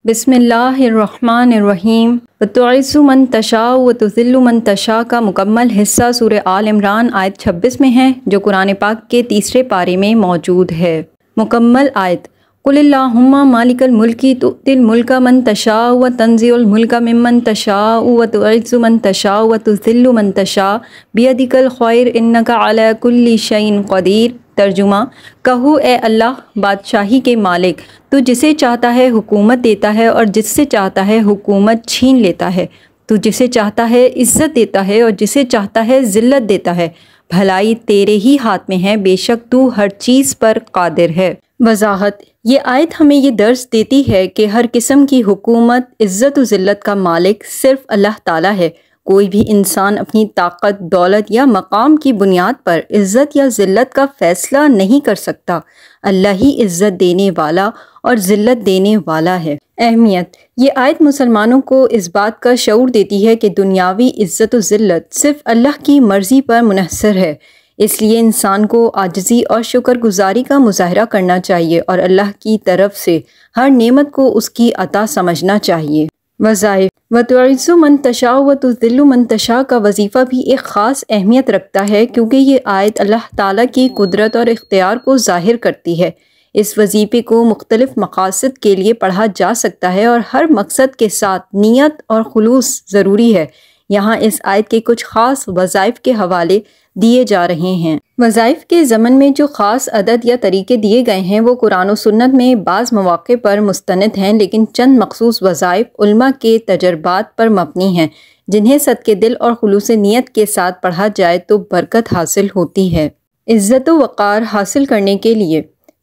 بسم اللہ الرحمن الرحیم وتعز من تشاء وتذل من تشاء کا مکمل حصہ سورہ آل عمران آیت 26 میں ہے، جو قرآن پاک کے تیسرے پارے میں موجود ہے۔ مکمل آیت: قل اللہم مالک الملک تؤتی الملک من تشاء وتنزع الملک ممن تشاء وتعز من تشاء وتذل من تشاء بیدک الخیر انک علی کل شیء قدیر۔ ترجمہ: کہو اے اللہ بادشاہی کے مالک، تو جسے چاہتا ہے حکومت دیتا ہے اور جس سے چاہتا ہے حکومت چھین لیتا ہے، تو جسے چاہتا ہے عزت دیتا ہے اور جسے چاہتا ہے ذلت دیتا ہے، بھلائی تیرے ہی ہاتھ میں ہے، بے شک تو ہر چیز پر قادر ہے۔ وضاحت: یہ آیت ہمیں یہ درس دیتی ہے کہ ہر قسم کی حکومت، عزت و ذلت کا مالک صرف اللہ تعالیٰ ہے۔ کوئی بھی انسان اپنی طاقت، دولت یا مقام کی بنیاد پر عزت یا ذلت کا فیصلہ نہیں کر سکتا۔ اللہ ہی عزت دینے والا اور ذلت دینے والا ہے۔ اہمیت: یہ آیت مسلمانوں کو اس بات کا شعور دیتی ہے کہ دنیاوی عزت و ذلت صرف اللہ کی مرضی پر منحصر ہے، اس لیے انسان کو عاجزی اور شکر گزاری کا مظاہرہ کرنا چاہیے اور اللہ کی طرف سے ہر نعمت کو اس کی عطا سمجھنا چاہیے۔ وظائف: وتعز من تشاء وتذل من تشاء کا وظیفہ بھی ایک خاص اہمیت رکھتا ہے، کیونکہ یہ آیت اللہ تعالیٰ کی قدرت اور اختیار کو ظاہر کرتی ہے۔ اس وظیفے کو مختلف مقاصد کے لیے پڑھا جا سکتا ہے اور ہر مقصد کے ساتھ نیت اور خلوص ضروری ہے۔ یہاں اس آیت کے کچھ خاص وظائف کے حوالے دیے جا رہے ہیں۔ وظائف کے ضمن میں جو خاص عدد یا طریقے دیے گئے ہیں وہ قرآن و سنت میں بعض مواقع پر مستند ہیں، لیکن چند مخصوص وظائف علماء کے تجربات پر مبنی ہیں، جنہیں صدقے دل اور خلوص نیت کے ساتھ پڑھا جائے تو برکت حاصل ہوتی ہے۔ عزت و وقار حاصل کرنے کے لیے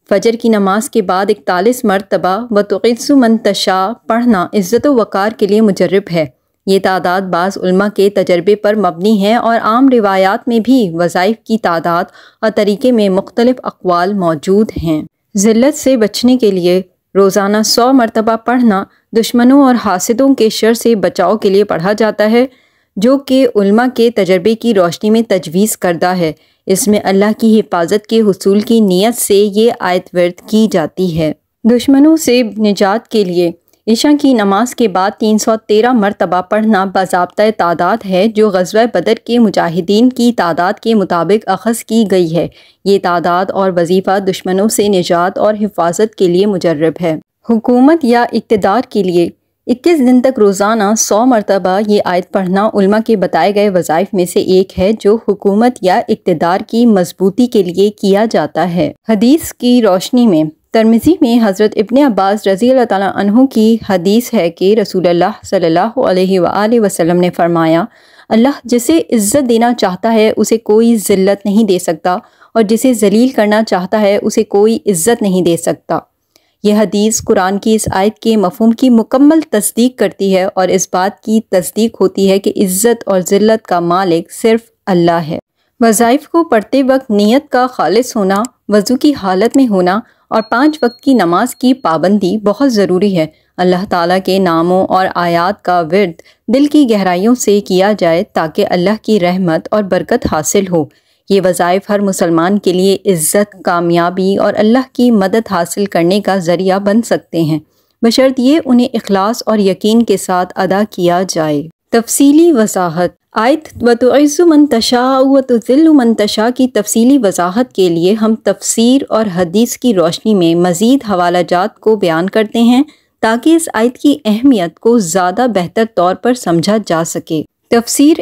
فجر کی نماز کے بعد 41 مرتبہ وتعز من تشاء پڑھنا عزت و وقار کے لیے مجرب ہے۔ یہ تعداد بعض علماء کے تجربے پر مبنی ہے اور عام روایات میں بھی وظائف کی تعداد اور طریقے میں مختلف اقوال موجود ہیں۔ ذلت سے بچنے کے لیے روزانہ 100 مرتبہ پڑھنا دشمنوں اور حاسدوں کے شر سے بچاؤ کے لیے پڑھا جاتا ہے، جو کہ علماء کے تجربے کی روشنی میں تجویز کردہ ہے۔ اس میں اللہ کی حفاظت کے حصول کی نیت سے یہ آیت ورد کی جاتی ہے۔ دشمنوں سے نجات کے لیے عشاء کی نماز کے بعد 313 مرتبہ پڑھنا باضابطہ تعداد ہے، جو غزوہ بدر کے مجاہدین کی تعداد کے مطابق اخذ کی گئی ہے۔ یہ تعداد اور وظیفہ دشمنوں سے نجات اور حفاظت کے لیے مجرب ہے۔ حکومت یا اقتدار کے لیے 21 دن تک روزانہ 100 مرتبہ یہ آیت پڑھنا علماء کے بتائے گئے وظائف میں سے ایک ہے، جو حکومت یا اقتدار کی مضبوطی کے لیے کیا جاتا ہے۔ حدیث کی روشنی میں ترمذی میں حضرت ابن عباس رضی اللہ تعالیٰ عنہ کی حدیث ہے کہ رسول اللہ صلی اللہ علیہ وآلہ وسلم نے فرمایا، اللہ جسے عزت دینا چاہتا ہے اسے کوئی ذلت نہیں دے سکتا، اور جسے ذلیل کرنا چاہتا ہے اسے کوئی عزت نہیں دے سکتا۔ یہ حدیث قرآن کی اس آیت کے مفہوم کی مکمل تصدیق کرتی ہے اور اس بات کی تصدیق ہوتی ہے کہ عزت اور ذلت کا مالک صرف اللہ ہے۔ وظائف کو پڑھتے وقت نیت کا خالص ہونا، وضو کی حالت میں ہونا اور 5 وقت کی نماز کی پابندی بہت ضروری ہے۔ اللہ تعالیٰ کے ناموں اور آیات کا ورد دل کی گہرائیوں سے کیا جائے تاکہ اللہ کی رحمت اور برکت حاصل ہو۔ یہ وظائف ہر مسلمان کے لیے عزت، کامیابی اور اللہ کی مدد حاصل کرنے کا ذریعہ بن سکتے ہیں، بشرط یہ انہیں اخلاص اور یقین کے ساتھ ادا کیا جائے۔ تفصیلی وضاحت: آیت وتعز من تشاء وتذل من تشاء کی تفصیلی وضاحت کے لیے ہم تفسیر اور حدیث کی روشنی میں مزید حوالہ جات کو بیان کرتے ہیں تاکہ اس آیت کی اہمیت کو زیادہ بہتر طور پر سمجھا جا سکے۔ تفسیر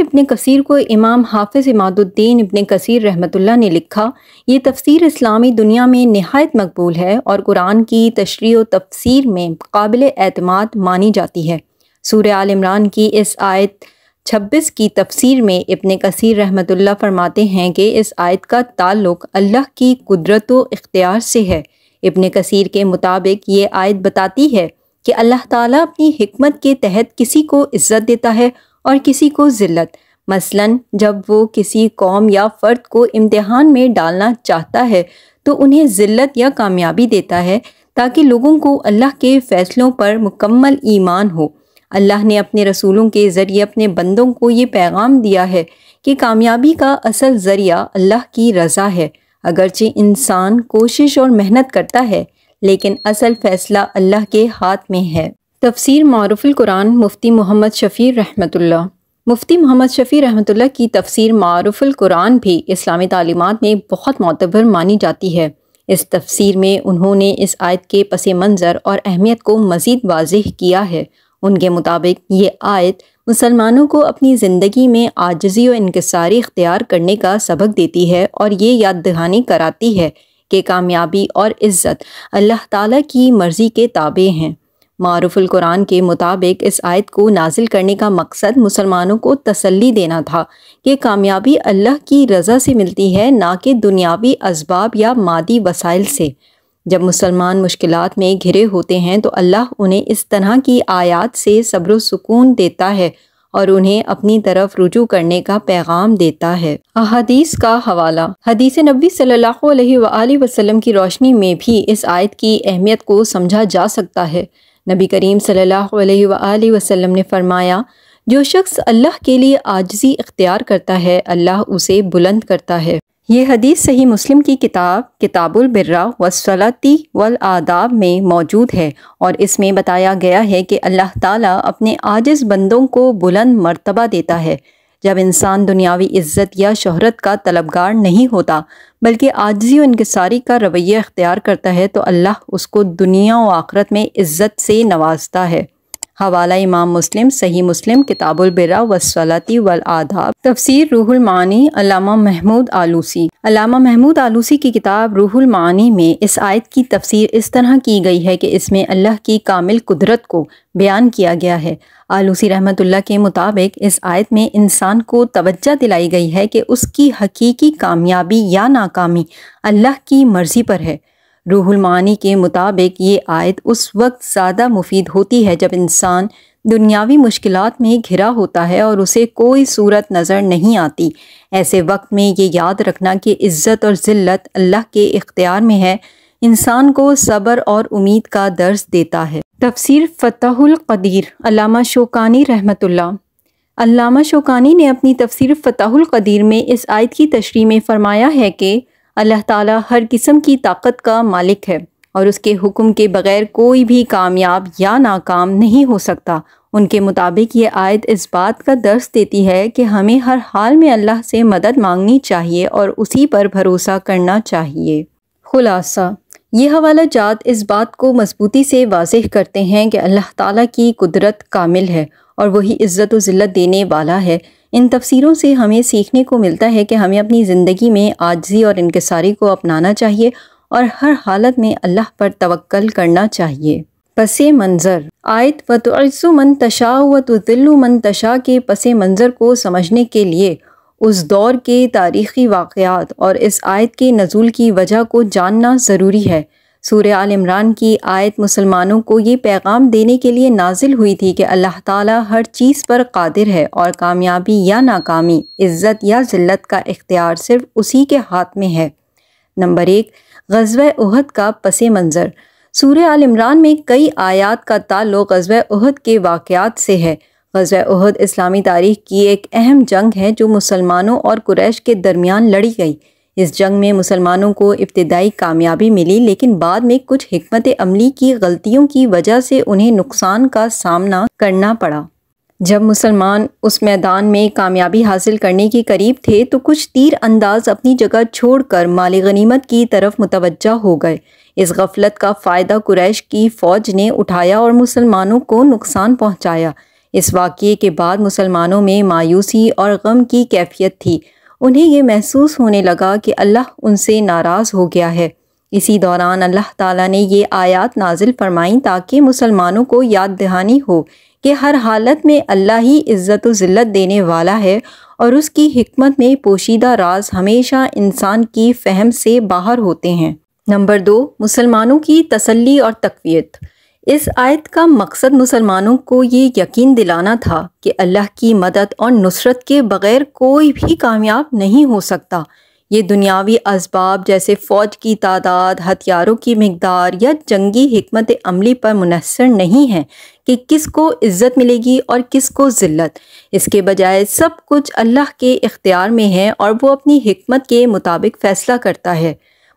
ابن کثیر کو امام حافظ عماد الدین ابن کثیر رحمۃ اللہ نے لکھا۔ یہ تفسیر اسلامی دنیا میں نہایت مقبول ہے اور قرآن کی تشریح و تفسیر میں قابل اعتماد مانی جاتی ہے۔ سورہ آل عمران کی اس آیت 26 کی تفسیر میں ابن کثیر رحمۃ اللہ فرماتے ہیں کہ اس آیت کا تعلق اللہ کی قدرت و اختیار سے ہے۔ ابن کثیر کے مطابق یہ آیت بتاتی ہے کہ اللہ تعالیٰ اپنی حکمت کے تحت کسی کو عزت دیتا ہے اور کسی کو ذلت۔ مثلاً جب وہ کسی قوم یا فرد کو امتحان میں ڈالنا چاہتا ہے تو انہیں ذلت یا کامیابی دیتا ہے تاکہ لوگوں کو اللہ کے فیصلوں پر مکمل ایمان ہو۔ اللہ نے اپنے رسولوں کے ذریعے اپنے بندوں کو یہ پیغام دیا ہے کہ کامیابی کا اصل ذریعہ اللہ کی رضا ہے۔ اگرچہ انسان کوشش اور محنت کرتا ہے، لیکن اصل فیصلہ اللہ کے ہاتھ میں ہے۔ تفسیر معروف القرآن مفتی محمد شفیع رحمۃ اللہ۔ مفتی محمد شفیع رحمۃ اللہ کی تفسیر معروف القرآن بھی اسلامی تعلیمات میں بہت معتبر مانی جاتی ہے۔ اس تفسیر میں انہوں نے اس آیت کے پس منظر اور اہمیت کو مزید واضح کیا ہے۔ ان کے مطابق یہ آیت مسلمانوں کو اپنی زندگی میں عاجزی و انکساری اختیار کرنے کا سبق دیتی ہے اور یہ یاد دہانی کراتی ہے کہ کامیابی اور عزت اللہ تعالیٰ کی مرضی کے تابع ہیں۔ معروف القرآن کے مطابق اس آیت کو نازل کرنے کا مقصد مسلمانوں کو تسلی دینا تھا کہ کامیابی اللہ کی رضا سے ملتی ہے، نہ کہ دنیاوی اسباب یا مادی وسائل سے۔ جب مسلمان مشکلات میں گھرے ہوتے ہیں تو اللہ انہیں اس طرح کی آیات سے صبر و سکون دیتا ہے اور انہیں اپنی طرف رجوع کرنے کا پیغام دیتا ہے۔ احادیث کا حوالہ۔ حدیث نبوی صلی اللہ علیہ وآلہ وسلم کی روشنی میں بھی اس آیت کی اہمیت کو سمجھا جا سکتا ہے۔ نبی کریم صلی اللہ علیہ وآلہ وسلم نے فرمایا، جو شخص اللہ کے لیے عاجزی اختیار کرتا ہے اللہ اسے بلند کرتا ہے۔ یہ حدیث صحیح مسلم کی کتاب البر والصلاۃ والآداب میں موجود ہے اور اس میں بتایا گیا ہے کہ اللہ تعالیٰ اپنے عاجز بندوں کو بلند مرتبہ دیتا ہے۔ جب انسان دنیاوی عزت یا شہرت کا طلبگار نہیں ہوتا بلکہ عاجزی و انکساری کا رویہ اختیار کرتا ہے تو اللہ اس کو دنیا و آخرت میں عزت سے نوازتا ہے۔ حوالہ امام مسلم، صحیح مسلم، کتاب البر والصلاۃ والآداب۔ تفسیر روح المعانی، علامہ محمود آلوسی۔ علامہ محمود آلوسی کی کتاب روح المعانی میں اس آیت کی تفسیر اس طرح کی گئی ہے کہ اس میں اللہ کی کامل قدرت کو بیان کیا گیا ہے۔ آلوسی رحمۃ اللہ کے مطابق اس آیت میں انسان کو توجہ دلائی گئی ہے کہ اس کی حقیقی کامیابی یا ناکامی اللہ کی مرضی پر ہے۔ روح المعانی کے مطابق یہ آیت اس وقت زیادہ مفید ہوتی ہے جب انسان دنیاوی مشکلات میں گھرا ہوتا ہے اور اسے کوئی صورت نظر نہیں آتی۔ ایسے وقت میں یہ یاد رکھنا کہ عزت اور ذلت اللہ کے اختیار میں ہے، انسان کو صبر اور امید کا درس دیتا ہے۔ تفسیر فتح القدیر، علامہ شوکانی رحمۃ اللہ۔ علامہ شوکانی نے اپنی تفسیر فتح القدیر میں اس آیت کی تشریح میں فرمایا ہے کہ اللہ تعالیٰ ہر قسم کی طاقت کا مالک ہے اور اس کے حکم کے بغیر کوئی بھی کامیاب یا ناکام نہیں ہو سکتا۔ ان کے مطابق یہ آیت اس بات کا درس دیتی ہے کہ ہمیں ہر حال میں اللہ سے مدد مانگنی چاہیے اور اسی پر بھروسہ کرنا چاہیے۔ خلاصہ، یہ حوالہ جات اس بات کو مضبوطی سے واضح کرتے ہیں کہ اللہ تعالیٰ کی قدرت کامل ہے اور وہی عزت و ذلت دینے والا ہے۔ ان تفسیروں سے ہمیں سیکھنے کو ملتا ہے کہ ہمیں اپنی زندگی میں عاجزی اور انکساری کو اپنانا چاہیے اور ہر حالت میں اللہ پر توکل کرنا چاہیے۔ پس منظر۔ آیت وَتُعِزُّ مَن تَشَاءُ وَتُذِلُّ مَن تَشَاء کے پس منظر کو سمجھنے کے لیے اس دور کے تاریخی واقعات اور اس آیت کے نزول کی وجہ کو جاننا ضروری ہے۔ سورہ آل عمران کی آیت مسلمانوں کو یہ پیغام دینے کے لیے نازل ہوئی تھی کہ اللہ تعالیٰ ہر چیز پر قادر ہے اور کامیابی یا ناکامی، عزت یا ذلت کا اختیار صرف اسی کے ہاتھ میں ہے۔ نمبر 1، غزوہ احد کا پس منظر۔ سورہ آل عمران میں کئی آیات کا تعلق غزوہ احد کے واقعات سے ہے۔ غزوہ احد اسلامی تاریخ کی ایک اہم جنگ ہے جو مسلمانوں اور قریش کے درمیان لڑی گئی۔ اس جنگ میں مسلمانوں کو ابتدائی کامیابی ملی لیکن بعد میں کچھ حکمت عملی کی غلطیوں کی وجہ سے انہیں نقصان کا سامنا کرنا پڑا۔ جب مسلمان اس میدان میں کامیابی حاصل کرنے کے قریب تھے تو کچھ تیر انداز اپنی جگہ چھوڑ کر مال غنیمت کی طرف متوجہ ہو گئے۔ اس غفلت کا فائدہ قریش کی فوج نے اٹھایا اور مسلمانوں کو نقصان پہنچایا۔ اس واقعے کے بعد مسلمانوں میں مایوسی اور غم کی کیفیت تھی۔ انہیں یہ محسوس ہونے لگا کہ اللہ ان سے ناراض ہو گیا ہے۔ اسی دوران اللہ تعالیٰ نے یہ آیات نازل فرمائیں تاکہ مسلمانوں کو یاد دہانی ہو کہ ہر حالت میں اللہ ہی عزت و ذلت دینے والا ہے اور اس کی حکمت میں پوشیدہ راز ہمیشہ انسان کی فہم سے باہر ہوتے ہیں۔ نمبر 2، مسلمانوں کی تسلی اور تقویت۔ اس آیت کا مقصد مسلمانوں کو یہ یقین دلانا تھا کہ اللہ کی مدد اور نصرت کے بغیر کوئی بھی کامیاب نہیں ہو سکتا۔ یہ دنیاوی اسباب جیسے فوج کی تعداد، ہتھیاروں کی مقدار یا جنگی حکمت عملی پر منحصر نہیں ہے کہ کس کو عزت ملے گی اور کس کو ذلت۔ اس کے بجائے سب کچھ اللہ کے اختیار میں ہے اور وہ اپنی حکمت کے مطابق فیصلہ کرتا ہے۔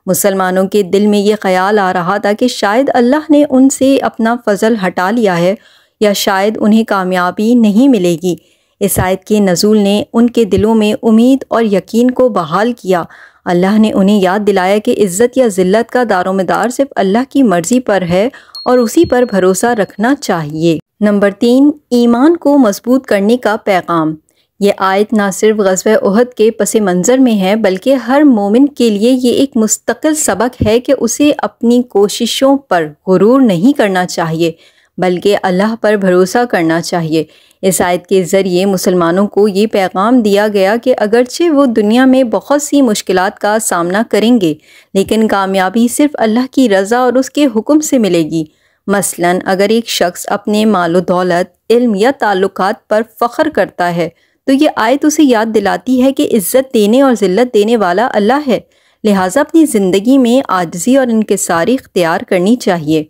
مسلمانوں کے دل میں یہ خیال آ رہا تھا کہ شاید اللہ نے ان سے اپنا فضل ہٹا لیا ہے یا شاید انہیں کامیابی نہیں ملے گی۔ اس آیت کے نزول نے ان کے دلوں میں امید اور یقین کو بحال کیا۔ اللہ نے انہیں یاد دلایا کہ عزت یا ذلت کا دار و مدار صرف اللہ کی مرضی پر ہے اور اسی پر بھروسہ رکھنا چاہیے۔ نمبر 3، ایمان کو مضبوط کرنے کا پیغام۔ یہ آیت نہ صرف غزوہ احد کے پس منظر میں ہے بلکہ ہر مومن کے لیے یہ ایک مستقل سبق ہے کہ اسے اپنی کوششوں پر غرور نہیں کرنا چاہیے بلکہ اللہ پر بھروسہ کرنا چاہیے۔ اس آیت کے ذریعے مسلمانوں کو یہ پیغام دیا گیا کہ اگرچہ وہ دنیا میں بہت سی مشکلات کا سامنا کریں گے لیکن کامیابی صرف اللہ کی رضا اور اس کے حکم سے ملے گی۔ مثلاً اگر ایک شخص اپنے مال و دولت، علم یا تعلقات پر فخر کرتا ہے تو یہ آیت اسے یاد دلاتی ہے کہ عزت دینے اور ذلت دینے والا اللہ ہے، لہٰذا اپنی زندگی میں عاجزی اور انکساری اختیار کرنی چاہیے۔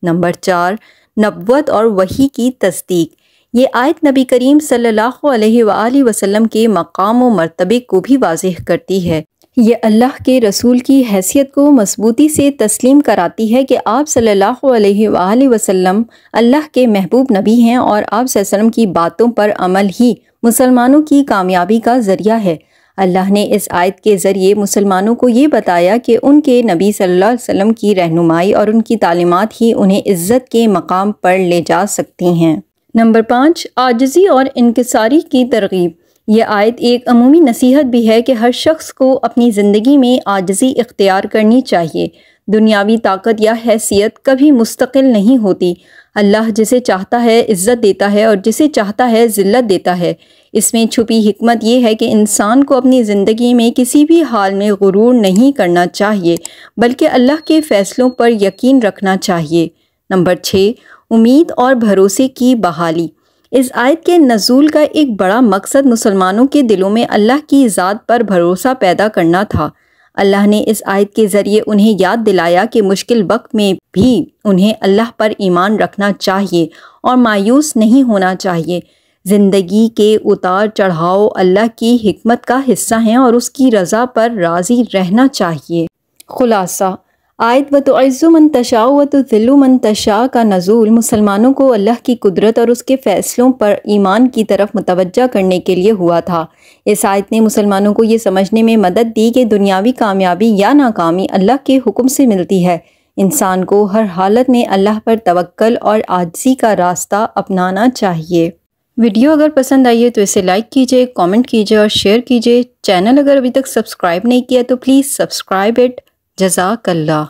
نمبر 4، نبوت اور وحی کی تصدیق۔ یہ آیت نبی کریم صلی اللہ علیہ وآلہ وسلم کے مقام و مرتبے کو بھی واضح کرتی ہے۔ یہ اللہ کے رسول کی حیثیت کو مضبوطی سے تسلیم کراتی ہے کہ آپ صلی اللہ علیہ وآلہ وسلم اللہ کے محبوب نبی ہیں اور آپ صلی اللہ علیہ وسلم کی باتوں پر عمل ہی مسلمانوں کی کامیابی کا ذریعہ ہے۔ اللہ نے اس آیت کے ذریعے مسلمانوں کو یہ بتایا کہ ان کے نبی صلی اللہ علیہ وسلم کی رہنمائی اور ان کی تعلیمات ہی انہیں عزت کے مقام پر لے جا سکتی ہیں۔ نمبر 5، عاجزی اور انکساری کی ترغیب۔ یہ آیت ایک عمومی نصیحت بھی ہے کہ ہر شخص کو اپنی زندگی میں عاجزی اختیار کرنی چاہیے۔ دنیاوی طاقت یا حیثیت کبھی مستقل نہیں ہوتی۔ اللہ جسے چاہتا ہے عزت دیتا ہے اور جسے چاہتا ہے ذلت دیتا ہے۔ اس میں چھپی حکمت یہ ہے کہ انسان کو اپنی زندگی میں کسی بھی حال میں غرور نہیں کرنا چاہیے بلکہ اللہ کے فیصلوں پر یقین رکھنا چاہیے۔ نمبر 6، امید اور بھروسے کی بحالی۔ اس آیت کے نزول کا ایک بڑا مقصد مسلمانوں کے دلوں میں اللہ کی ذات پر بھروسہ پیدا کرنا تھا۔ اللہ نے اس آیت کے ذریعے انہیں یاد دلایا کہ مشکل وقت میں بھی انہیں اللہ پر ایمان رکھنا چاہیے اور مایوس نہیں ہونا چاہیے۔ زندگی کے اتار چڑھاؤ اللہ کی حکمت کا حصہ ہیں اور اس کی رضا پر راضی رہنا چاہیے۔ خلاصہ، آیت وَتُعِزُّ مَن تَشَاءُ وَتُذِلُّ مَن تَشَاءُ کا نزول مسلمانوں کو اللہ کی قدرت اور اس کے فیصلوں پر ایمان کی طرف متوجہ کرنے کے لیے ہوا تھا۔ اس آیت نے مسلمانوں کو یہ سمجھنے میں مدد دی کہ دنیاوی کامیابی یا ناکامی اللہ کے حکم سے ملتی ہے۔ انسان کو ہر حالت میں اللہ پر توکل اور عاجزی کا راستہ اپنانا چاہیے۔ ویڈیو اگر پسند آئی ہے تو اسے لائک کیجئے، کامنٹ کیجئے اور شیئر کیجئے۔ چینل اگر ابھی تک سبسکرائب نہیں کیا تو پلیز سبسکرائب اٹ۔ جزاک اللہ۔